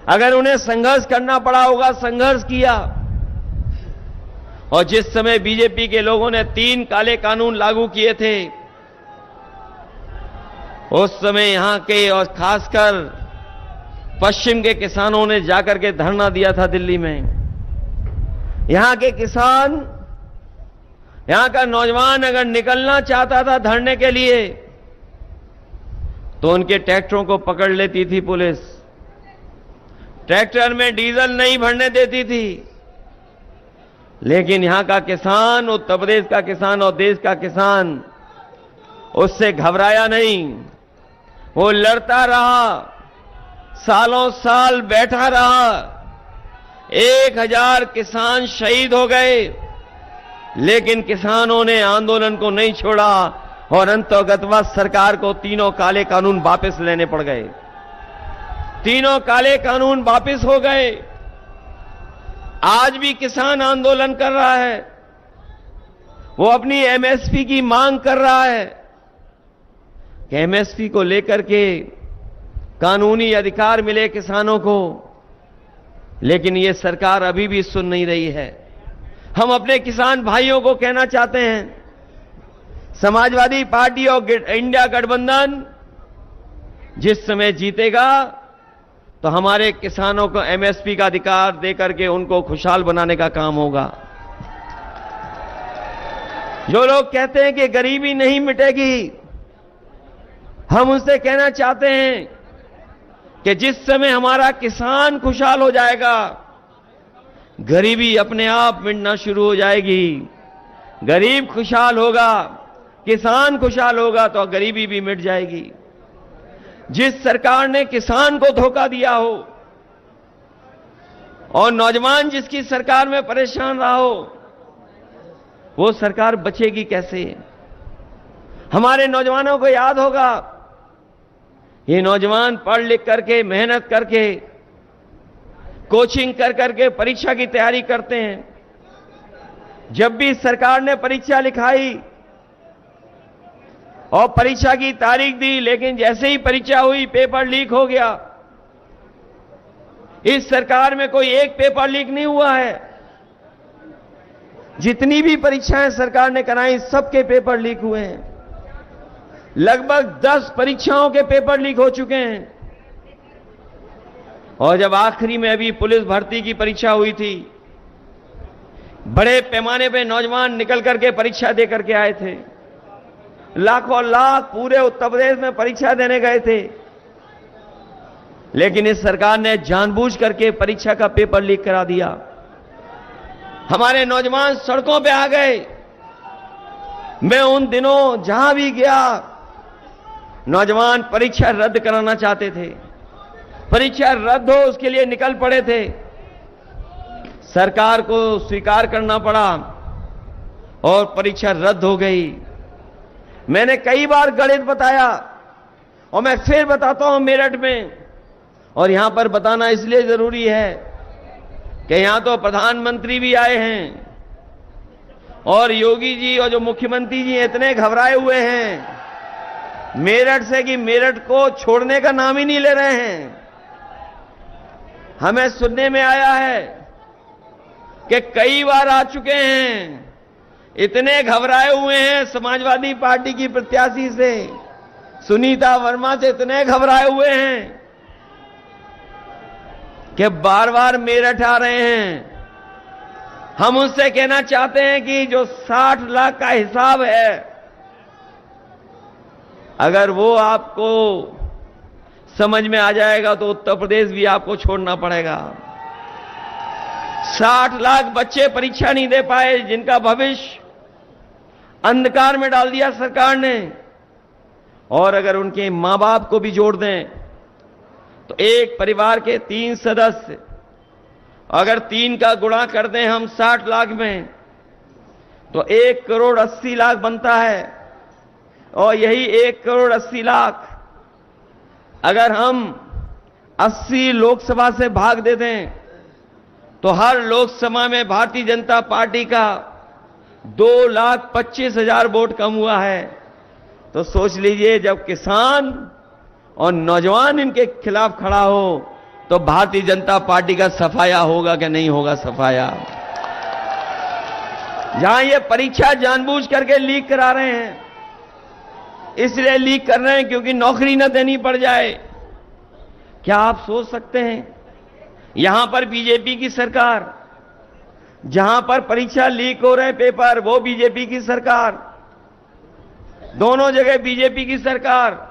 अगर उन्हें संघर्ष करना पड़ा होगा, संघर्ष किया। और जिस समय बीजेपी के लोगों ने 3 काले कानून लागू किए थे, उस समय यहां के और खासकर पश्चिम के किसानों ने जाकर के धरना दिया था दिल्ली में। यहां के किसान, यहां का नौजवान अगर निकलना चाहता था धरने के लिए तो उनके ट्रैक्टरों को पकड़ लेती थी पुलिस। ट्रैक्टर में डीजल नहीं भरने देती थी। लेकिन यहां का किसान, उत्तर प्रदेश का किसान और देश का किसान उससे घबराया नहीं। वो लड़ता रहा, सालों साल बैठा रहा। 1000 किसान शहीद हो गए, लेकिन किसानों ने आंदोलन को नहीं छोड़ा और अंतर्गतवा सरकार को 3 काले कानून वापस लेने पड़ गए। 3 काले कानून वापस हो गए। आज भी किसान आंदोलन कर रहा है। वो अपनी एमएसपी की मांग कर रहा है कि एमएसपी को लेकर के कानूनी अधिकार मिले किसानों को। लेकिन ये सरकार अभी भी सुन नहीं रही है। हम अपने किसान भाइयों को कहना चाहते हैं, समाजवादी पार्टी और इंडिया गठबंधन जिस समय जीतेगा तो हमारे किसानों को एमएसपी का अधिकार देकर के उनको खुशहाल बनाने का काम होगा। जो लोग कहते हैं कि गरीबी नहीं मिटेगी, हम उनसे कहना चाहते हैं कि जिस समय हमारा किसान खुशहाल हो जाएगा, गरीबी अपने आप मिटना शुरू हो जाएगी। गरीब खुशहाल होगा, किसान खुशहाल होगा तो गरीबी भी मिट जाएगी। जिस सरकार ने किसान को धोखा दिया हो और नौजवान जिसकी सरकार में परेशान रहा हो, वो सरकार बचेगी कैसे? हमारे नौजवानों को याद होगा, ये नौजवान पढ़ लिख करके, मेहनत करके, कोचिंग कर करके परीक्षा की तैयारी करते हैं। जब भी सरकार ने परीक्षा लिखाई और परीक्षा की तारीख दी, लेकिन जैसे ही परीक्षा हुई पेपर लीक हो गया। इस सरकार में कोई एक पेपर लीक नहीं हुआ है। जितनी भी परीक्षाएं सरकार ने कराई, सबके पेपर लीक हुए हैं। लगभग 10 परीक्षाओं के पेपर लीक हो चुके हैं। और जब आखिरी में अभी पुलिस भर्ती की परीक्षा हुई थी, बड़े पैमाने पे नौजवान निकल करके परीक्षा दे करके आए थे। लाखों लाख पूरे उत्तर प्रदेश में परीक्षा देने गए थे। लेकिन इस सरकार ने जानबूझ करके परीक्षा का पेपर लीक करा दिया। हमारे नौजवान सड़कों पे आ गए। मैं उन दिनों जहां भी गया, नौजवान परीक्षा रद्द कराना चाहते थे। परीक्षा रद्द हो उसके लिए निकल पड़े थे। सरकार को स्वीकार करना पड़ा और परीक्षा रद्द हो गई। मैंने कई बार गणित बताया और मैं फिर बताता हूं मेरठ में, और यहां पर बताना इसलिए जरूरी है कि यहां तो प्रधानमंत्री भी आए हैं और योगी जी और जो मुख्यमंत्री जी इतने घबराए हुए हैं मेरठ से कि मेरठ को छोड़ने का नाम ही नहीं ले रहे हैं। हमें सुनने में आया है कि कई बार आ चुके हैं, इतने घबराए हुए हैं समाजवादी पार्टी की प्रत्याशी से, सुनीता वर्मा से इतने घबराए हुए हैं कि बार बार मेरठ आ रहे हैं। हम उनसे कहना चाहते हैं कि जो 60 लाख का हिसाब है, अगर वो आपको समझ में आ जाएगा तो उत्तर प्रदेश भी आपको छोड़ना पड़ेगा। 60 लाख बच्चे परीक्षा नहीं दे पाए, जिनका भविष्य अंधकार में डाल दिया सरकार ने। और अगर उनके मां बाप को भी जोड़ दें तो एक परिवार के 3 सदस्य, अगर 3 का गुणा कर दें हम 60 लाख में, तो 1 करोड़ 80 लाख बनता है। और यही 1 करोड़ 80 लाख अगर हम 80 लोकसभा से भाग दे दें तो हर लोकसभा में भारतीय जनता पार्टी का 2,25,000 वोट कम हुआ है। तो सोच लीजिए, जब किसान और नौजवान इनके खिलाफ खड़ा हो तो भारतीय जनता पार्टी का सफाया होगा कि नहीं होगा सफाया। जहां ये परीक्षा जानबूझ करके लीक करा रहे हैं, इसलिए लीक कर रहे हैं क्योंकि नौकरी न देनी पड़ जाए। क्या आप सोच सकते हैं, यहां पर बीजेपी की सरकार, जहां पर परीक्षा लीक हो रहे पेपर, वो बीजेपी की सरकार, दोनों जगह बीजेपी की सरकार।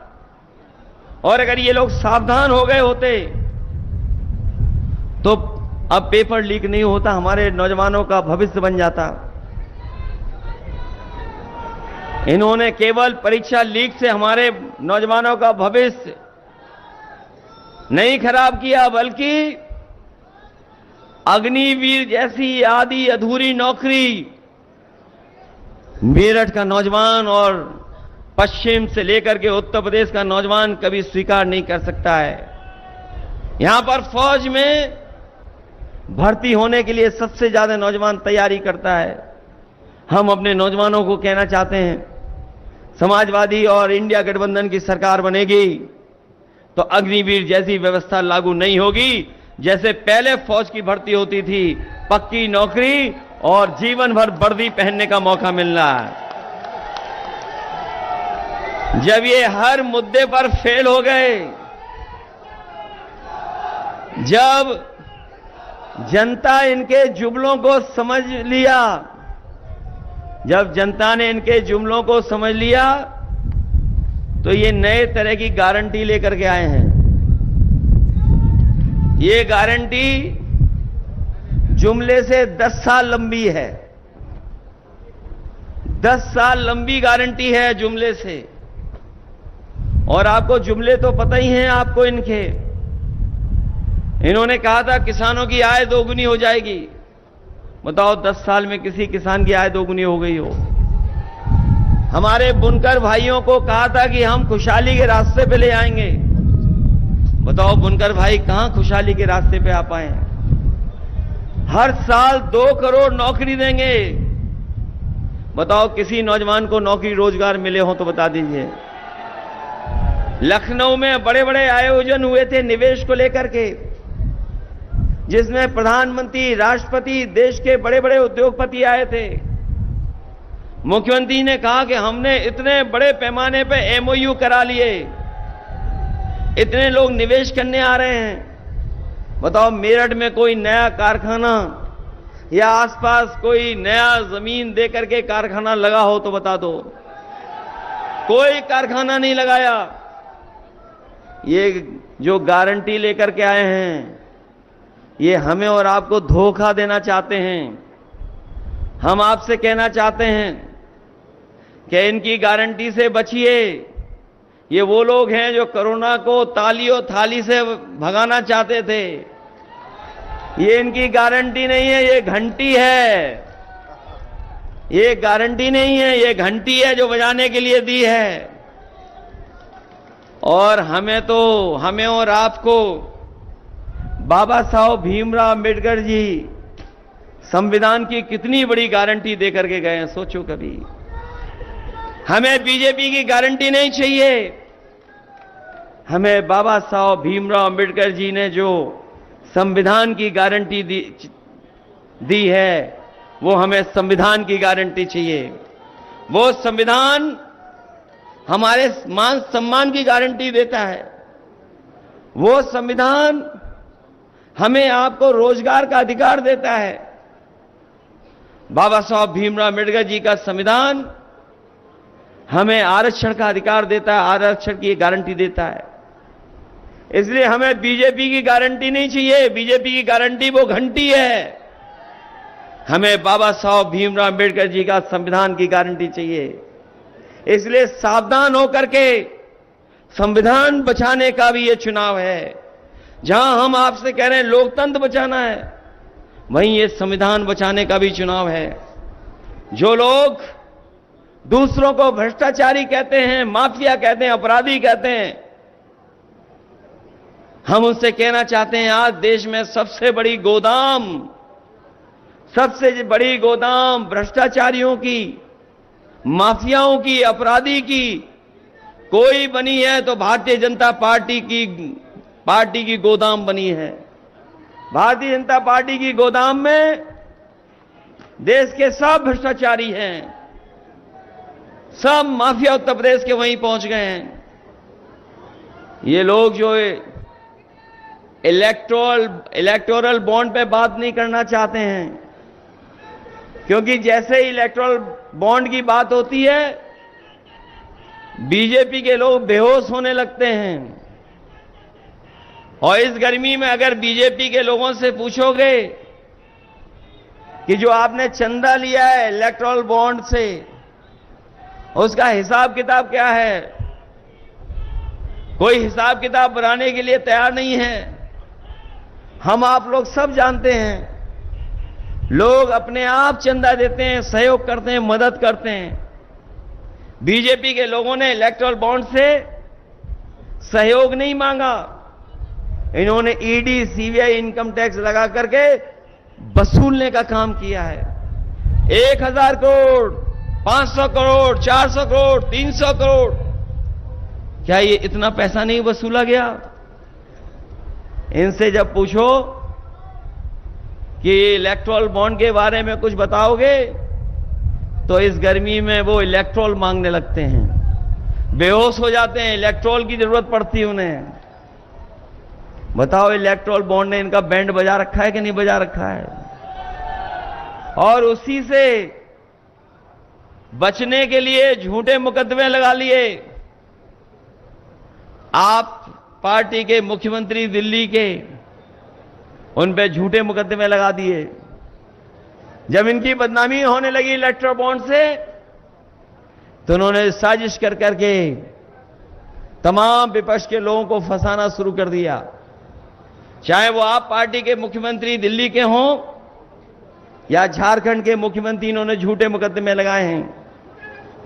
और अगर ये लोग सावधान हो गए होते तो अब पेपर लीक नहीं होता, हमारे नौजवानों का भविष्य बन जाता। इन्होंने केवल परीक्षा लीक से हमारे नौजवानों का भविष्य नहीं खराब किया, बल्कि अग्निवीर जैसी आधी अधूरी नौकरी मेरठ का नौजवान और पश्चिम से लेकर के उत्तर प्रदेश का नौजवान कभी स्वीकार नहीं कर सकता है। यहां पर फौज में भर्ती होने के लिए सबसे ज्यादा नौजवान तैयारी करता है। हम अपने नौजवानों को कहना चाहते हैं, समाजवादी और इंडिया गठबंधन की सरकार बनेगी तो अग्निवीर जैसी व्यवस्था लागू नहीं होगी। जैसे पहले फौज की भर्ती होती थी, पक्की नौकरी और जीवन भर वर्दी पहनने का मौका मिल रहा है। जब ये हर मुद्दे पर फेल हो गए, जब जनता इनके जुमलों को समझ लिया, जब जनता ने इनके जुमलों को समझ लिया, तो ये नए तरह की गारंटी लेकर के आए हैं। ये गारंटी जुमले से 10 साल लंबी है, 10 साल लंबी गारंटी है जुमले से। और आपको जुमले तो पता ही हैं आपको इनके। इन्होंने कहा था किसानों की आय दोगुनी हो जाएगी। बताओ 10 साल में किसी किसान की आय दोगुनी हो गई हो? हमारे बुनकर भाइयों को कहा था कि हम खुशहाली के रास्ते पे ले आएंगे। बताओ बुनकर भाई कहां खुशहाली के रास्ते पे आ पाए? हर साल 2 करोड़ नौकरी देंगे। बताओ किसी नौजवान को नौकरी रोजगार मिले हो तो बता दीजिए। लखनऊ में बड़े बड़े आयोजन हुए थे निवेश को लेकर के, जिसमें प्रधानमंत्री, राष्ट्रपति, देश के बड़े बड़े उद्योगपति आए थे। मुख्यमंत्री ने कहा कि हमने इतने बड़े पैमाने पे एमओयू करा लिए, इतने लोग निवेश करने आ रहे हैं। बताओ मेरठ में कोई नया कारखाना या आसपास कोई नया जमीन देकर के कारखाना लगा हो तो बता दो। कोई कारखाना नहीं लगाया। ये जो गारंटी लेकर के आए हैं, ये हमें और आपको धोखा देना चाहते हैं। हम आपसे कहना चाहते हैं कि इनकी गारंटी से बचिए। ये वो लोग हैं जो कोरोना को तालियों थाली से भगाना चाहते थे। ये इनकी गारंटी नहीं है, ये घंटी है। ये गारंटी नहीं है, ये घंटी है जो बजाने के लिए दी है। और हमें और आपको बाबा साहब भीमराव अंबेडकर जी संविधान की कितनी बड़ी गारंटी देकर के गए हैं, सोचो कभी। हमें बीजेपी की गारंटी नहीं चाहिए। हमें बाबा साहब भीमराव अंबेडकर जी ने जो संविधान की गारंटी दी है, वो हमें संविधान की गारंटी चाहिए। वो संविधान हमारे मान सम्मान की गारंटी देता है। वो संविधान हमें आपको रोजगार का अधिकार देता है। बाबा साहब भीमराव अंबेडकर जी का संविधान हमें आरक्षण का अधिकार देता है, आरक्षण की गारंटी देता है। इसलिए हमें बीजेपी की गारंटी नहीं चाहिए। बीजेपी की गारंटी वो घंटी है। हमें बाबा साहब भीमराव अंबेडकर जी का संविधान की गारंटी चाहिए। इसलिए सावधान होकर के संविधान बचाने का भी ये चुनाव है। जहां हम आपसे कह रहे हैं लोकतंत्र बचाना है, वहीं ये संविधान बचाने का भी चुनाव है। जो लोग दूसरों को भ्रष्टाचारी कहते हैं, माफिया कहते हैं, अपराधी कहते हैं, हम उनसे कहना चाहते हैं आज देश में सबसे बड़ी गोदाम भ्रष्टाचारियों की, माफियाओं की, अपराधी की कोई बनी है तो भारतीय जनता पार्टी की पार्टी की गोदाम बनी है। भारतीय जनता पार्टी की गोदाम में देश के सब भ्रष्टाचारी हैं, सब माफिया उत्तर प्रदेश के वहीं पहुंच गए हैं। ये लोग जो इलेक्टोरल बॉन्ड पे बात नहीं करना चाहते हैं, क्योंकि जैसे ही इलेक्टोरल बॉन्ड की बात होती है बीजेपी के लोग बेहोश होने लगते हैं। और इस गर्मी में अगर बीजेपी के लोगों से पूछोगे कि जो आपने चंदा लिया है इलेक्टोरल बॉन्ड से, उसका हिसाब किताब क्या है, कोई हिसाब किताब बनाने के लिए तैयार नहीं है। हम आप लोग सब जानते हैं, लोग अपने आप चंदा देते हैं, सहयोग करते हैं, मदद करते हैं। बीजेपी के लोगों ने इलेक्टोरल बॉन्ड से सहयोग नहीं मांगा, इन्होंने ईडी, सीबीआई, इनकम टैक्स लगा करके वसूलने का काम किया है। 1000 करोड़, 500 करोड़, 400 करोड़, 300 करोड़, क्या ये इतना पैसा नहीं वसूला गया? इनसे जब पूछो कि इलेक्टोरल बॉन्ड के बारे में कुछ बताओगे तो इस गर्मी में वो इलेक्टोरल मांगने लगते हैं, बेहोश हो जाते हैं, इलेक्टोरल की जरूरत पड़ती है उन्हें। बताओ इलेक्टोरल बॉन्ड ने इनका बैंड बजा रखा है कि नहीं बजा रखा है? और उसी से बचने के लिए झूठे मुकदमे लगा लिए। आप पार्टी के मुख्यमंत्री दिल्ली के, उन पे झूठे मुकदमे लगा दिए। जब इनकी बदनामी होने लगी इलेक्टोरल बॉन्ड से तो उन्होंने साजिश कर करके तमाम विपक्ष के लोगों को फंसाना शुरू कर दिया। चाहे वो आप पार्टी के मुख्यमंत्री दिल्ली के हों या झारखंड के मुख्यमंत्री, इन्होंने झूठे मुकदमे लगाए हैं।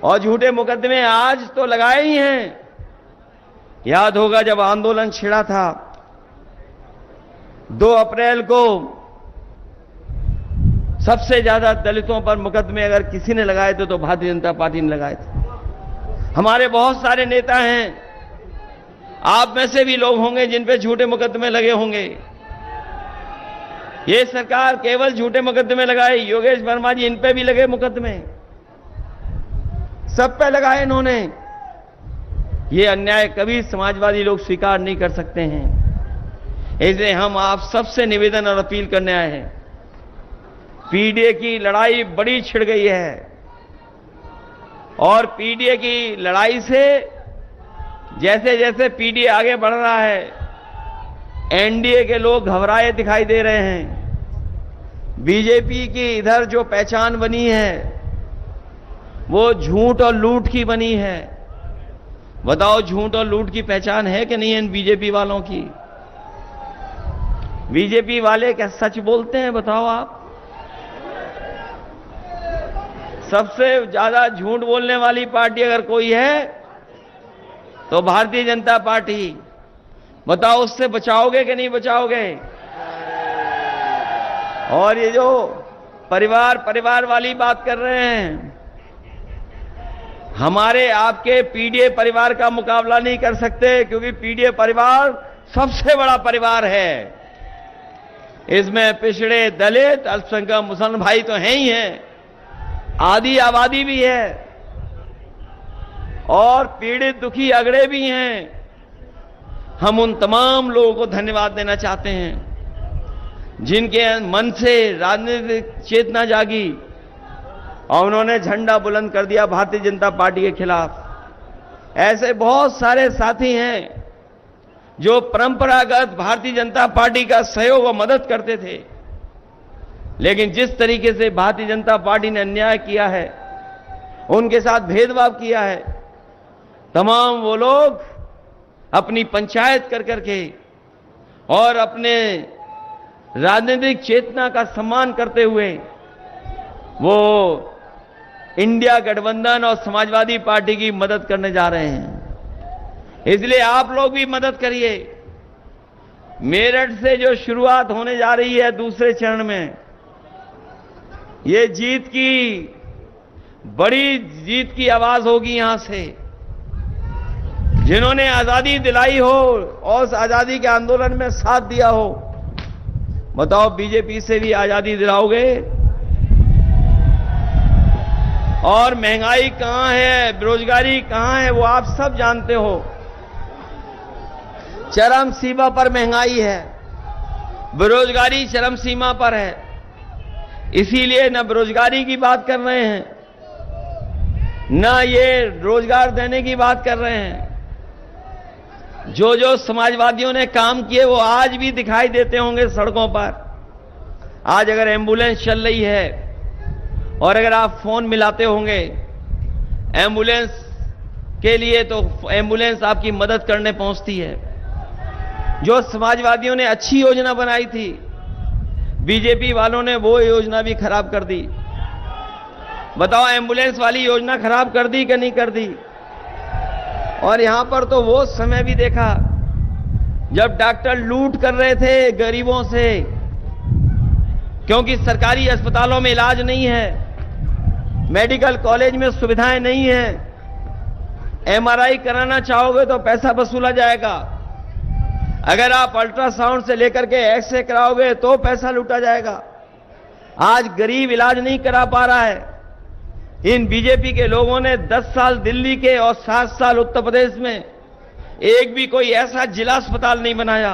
और झूठे मुकदमे आज तो लगाए ही हैं। याद होगा जब आंदोलन छिड़ा था 2 अप्रैल को, सबसे ज्यादा दलितों पर मुकदमे अगर किसी ने लगाए थे तो भारतीय जनता पार्टी ने लगाए थे। हमारे बहुत सारे नेता हैं, आप में से भी लोग होंगे जिन पे झूठे मुकदमे लगे होंगे। ये सरकार केवल झूठे मुकदमे लगाए, योगेश वर्मा जी, इन पे भी लगे मुकदमे, सब पे लगाए इन्होंने। ये अन्याय कभी समाजवादी लोग स्वीकार नहीं कर सकते हैं। इसलिए हम आप सबसे निवेदन और अपील करने आए हैं। पीडीए की लड़ाई बड़ी छिड़ गई है और पीडीए की लड़ाई से जैसे जैसे पीडीए आगे बढ़ रहा है, एनडीए के लोग घबराए दिखाई दे रहे हैं। बीजेपी की इधर जो पहचान बनी है वो झूठ और लूट की बनी है। बताओ झूठ और लूट की पहचान है कि नहीं है इन बीजेपी वालों की? बीजेपी वाले क्या सच बोलते हैं? बताओ आप। सबसे ज्यादा झूठ बोलने वाली पार्टी अगर कोई है तो भारतीय जनता पार्टी। बताओ उससे बचाओगे कि नहीं बचाओगे? और ये जो परिवार वाली बात कर रहे हैं, हमारे आपके पीडीए परिवार का मुकाबला नहीं कर सकते, क्योंकि पीडीए परिवार सबसे बड़ा परिवार है। इसमें पिछड़े, दलित, अल्पसंख्यक, मुसलमान भाई तो हैं ही हैं, आधी आबादी भी है और पीड़ित दुखी अगड़े भी हैं। हम उन तमाम लोगों को धन्यवाद देना चाहते हैं जिनके मन से राजनीतिक चेतना जागी और उन्होंने झंडा बुलंद कर दिया भारतीय जनता पार्टी के खिलाफ। ऐसे बहुत सारे साथी हैं जो परंपरागत भारतीय जनता पार्टी का सहयोग और मदद करते थे, लेकिन जिस तरीके से भारतीय जनता पार्टी ने अन्याय किया है, उनके साथ भेदभाव किया है, तमाम वो लोग अपनी पंचायत कर करके और अपने राजनीतिक चेतना का सम्मान करते हुए वो इंडिया गठबंधन और समाजवादी पार्टी की मदद करने जा रहे हैं। इसलिए आप लोग भी मदद करिए। मेरठ से जो शुरुआत होने जा रही है दूसरे चरण में, ये बड़ी जीत की आवाज होगी। यहां से जिन्होंने आजादी दिलाई हो और उस आजादी के आंदोलन में साथ दिया हो, बताओ बीजेपी से भी आजादी दिलाओगे? और महंगाई कहां है, बेरोजगारी कहां है, वो आप सब जानते हो। चरम सीमा पर महंगाई है, बेरोजगारी चरम सीमा पर है। इसीलिए न बेरोजगारी की बात कर रहे हैं, न ये रोजगार देने की बात कर रहे हैं। जो जो समाजवादियों ने काम किए वो आज भी दिखाई देते होंगे सड़कों पर। आज अगर एम्बुलेंस चल रही है और अगर आप फोन मिलाते होंगे एम्बुलेंस के लिए, तो एम्बुलेंस आपकी मदद करने पहुंचती है। जो समाजवादियों ने अच्छी योजना बनाई थी, बीजेपी वालों ने वो योजना भी खराब कर दी। बताओ एम्बुलेंस वाली योजना खराब कर दी कि नहीं कर दी? और यहां पर तो वो समय भी देखा जब डॉक्टर लूट कर रहे थे गरीबों से, क्योंकि सरकारी अस्पतालों में इलाज नहीं है, मेडिकल कॉलेज में सुविधाएं नहीं है। एमआरआई कराना चाहोगे तो पैसा वसूला जाएगा, अगर आप अल्ट्रासाउंड से लेकर के एक्सरे कराओगे तो पैसा लूटा जाएगा। आज गरीब इलाज नहीं करा पा रहा है। इन बीजेपी के लोगों ने 10 साल दिल्ली के और 7 साल उत्तर प्रदेश में एक भी कोई ऐसा जिला अस्पताल नहीं बनाया।